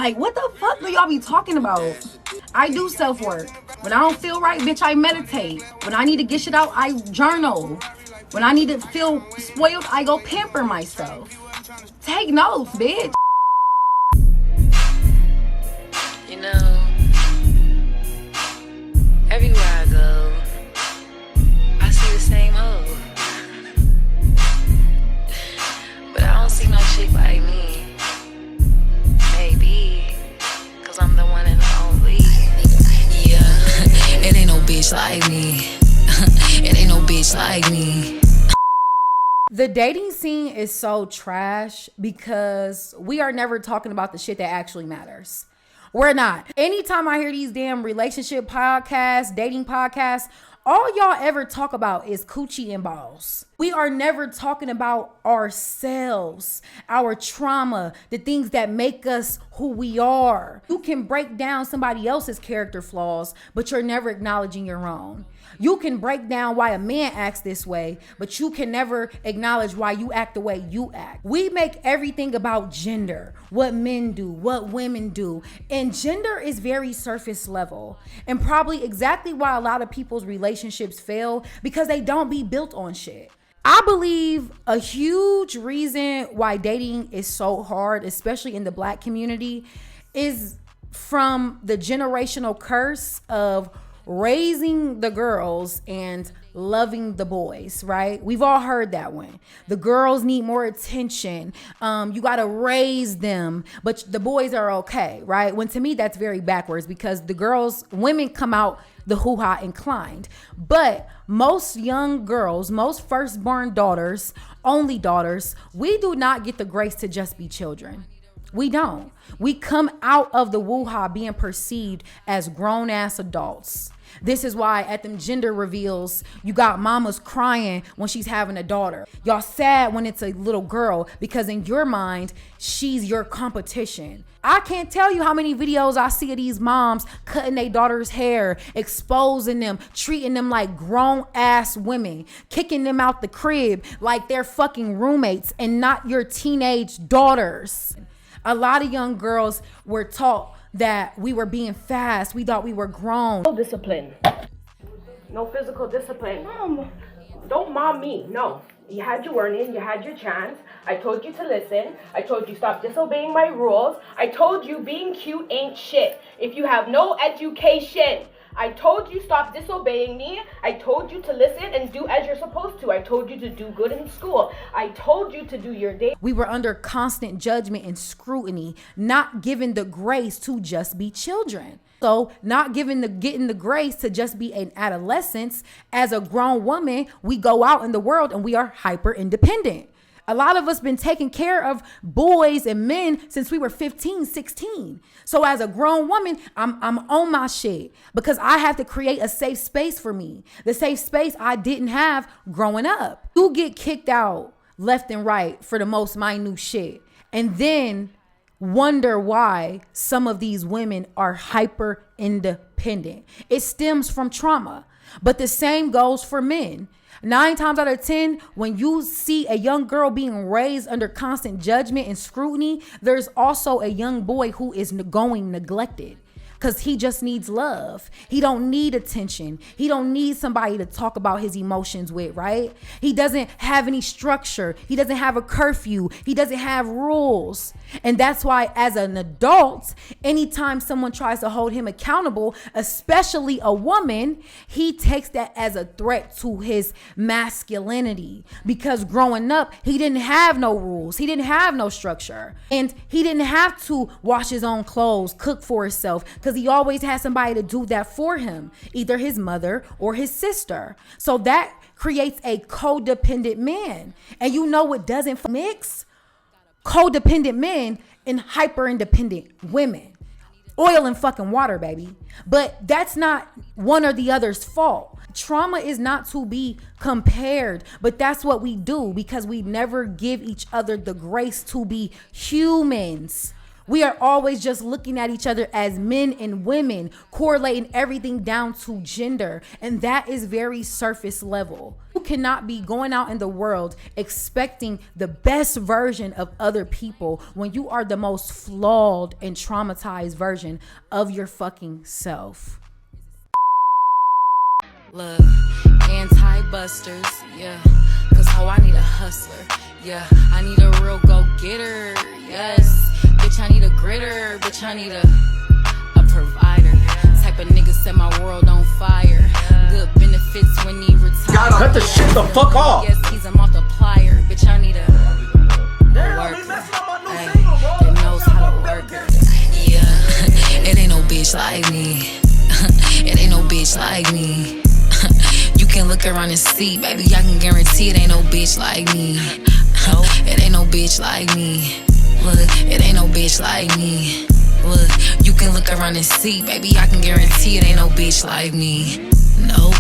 Like, what the fuck do y'all be talking about? I do self-work. When I don't feel right, bitch, I meditate. When I need to get shit out, I journal. When I need to feel spoiled, I go pamper myself. Take notes, bitch. You know, everywhere I go, I see the same old. But I don't see no chick like me. Maybe, cause I'm the one and the only. Yeah, it ain't no bitch like me. It ain't no bitch like me. The dating scene is so trash because we are never talking about the shit that actually matters. We're not. Anytime I hear these damn relationship podcasts, dating podcasts, all y'all ever talk about is coochie and balls. We are never talking about ourselves, our trauma, the things that make us who we are. You can break down somebody else's character flaws, but you're never acknowledging your own. You can break down why a man acts this way, but you can never acknowledge why you act the way you act. We make everything about gender, what men do, what women do. And gender is very surface level, and probably exactly why a lot of people's relationships fail, because they don't be built on shit. I believe a huge reason why dating is so hard, especially in the Black community, is from the generational curse of raising the girls and loving the boys, right? We've all heard that one. The girls need more attention. You got to raise them, but the boys are okay, right? When to me, that's very backwards, because women come out the hoo-ha inclined. But most young girls, most firstborn daughters, only daughters, we do not get the grace to just be children. We don't. We come out of the woo-ha being perceived as grown-ass adults. This is why at them gender reveals, you got mamas crying when she's having a daughter. Y'all sad when it's a little girl, because in your mind, she's your competition. I can't tell you how many videos I see of these moms cutting their daughter's hair, exposing them, treating them like grown-ass women, kicking them out the crib like they're fucking roommates and not your teenage daughters. A lot of young girls were taught that we were being fast. We thought we were grown. No discipline. No physical discipline. Mom, don't mom me. No. You had your warning. You had your chance. I told you to listen. I told you stop disobeying my rules. I told you being cute ain't shit if you have no education. I told you stop disobeying me. I told you to listen and do as you're supposed to. I told you to do good in school. I told you to do your day. We were under constant judgment and scrutiny, not given the grace to just be children. So not getting the grace to just be an adolescence. As a grown woman, we go out in the world and we are hyper independent. A lot of us been taking care of boys and men since we were 15, 16. So as a grown woman, I'm on my shit because I have to create a safe space for me. The safe space I didn't have growing up. You get kicked out left and right for the most minute shit, and then wonder why some of these women are hyper independent. It stems from trauma, but the same goes for men. 9 times out of 10, when you see a young girl being raised under constant judgment and scrutiny, there's also a young boy who is going neglected because he just needs love. He don't need attention. He don't need somebody to talk about his emotions with, right? He doesn't have any structure. He doesn't have a curfew. He doesn't have rules. And that's why as an adult, anytime someone tries to hold him accountable, especially a woman, he takes that as a threat to his masculinity, because growing up, he didn't have no rules. He didn't have no structure, and he didn't have to wash his own clothes, cook for himself, because he always had somebody to do that for him, either his mother or his sister. So that creates a codependent man. And you know what doesn't mix? Codependent men and hyper independent women. Oil and fucking water, baby. But that's not one or the other's fault. Trauma is not to be compared, but that's what we do because we never give each other the grace to be humans. We are always just looking at each other as men and women, correlating everything down to gender. And that is very surface level. You cannot be going out in the world expecting the best version of other people when you are the most flawed and traumatized version of your fucking self. Look, anti-busters, yeah. Cause how I need a hustler, yeah. I need a real go-getter, yes. Bitch, I need a gritter, bitch, I need a provider. Type of nigga set my world on fire. Good benefits when he retire. Cut the shit the fuck off. Yes, he's a multiplier, bitch, I need a worker. That knows how to work her. Yeah, it ain't no bitch like me. It ain't no bitch like me. You can look around and see, baby, I can guarantee it ain't no bitch like me. It ain't no bitch like me. Look, it ain't no bitch like me. Look, you can look around and see, baby, I can guarantee it ain't no bitch like me. Nope.